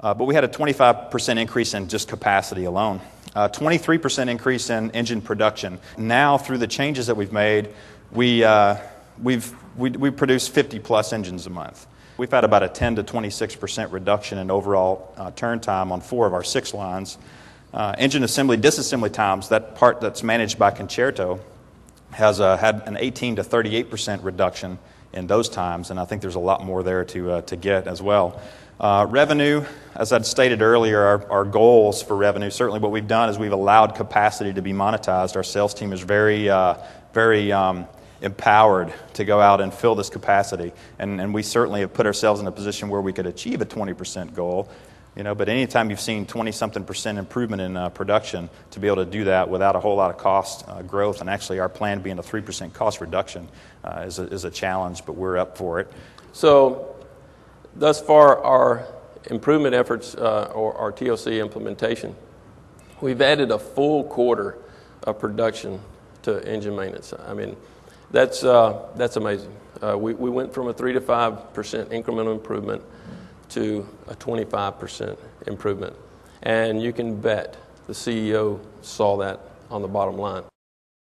But we had a 25% increase in just capacity alone. 23% increase in engine production. Now, through the changes that we've made, we produce 50-plus engines a month. We've had about a 10 to 26% reduction in overall turn time on 4 of our 6 lines. Engine assembly, disassembly times, that part that's managed by Concerto, has had an 18 to 38% reduction in those times, and I think there's a lot more there to get as well. Revenue, as I'd stated earlier, our goals for revenue, certainly what we've done is we've allowed capacity to be monetized. Our sales team is very empowered to go out and fill this capacity, and we certainly have put ourselves in a position where we could achieve a 20% goal. But anytime you've seen 20-something% improvement in production, to be able to do that without a whole lot of cost growth, and actually our plan being a 3% cost reduction is a challenge, but we're up for it. So thus far, our improvement efforts, or our TOC implementation, we've added a full quarter of production to engine maintenance. I mean, that's amazing. We went from a 3 to 5% incremental improvement to a 25% improvement. And you can bet the CEO saw that on the bottom line.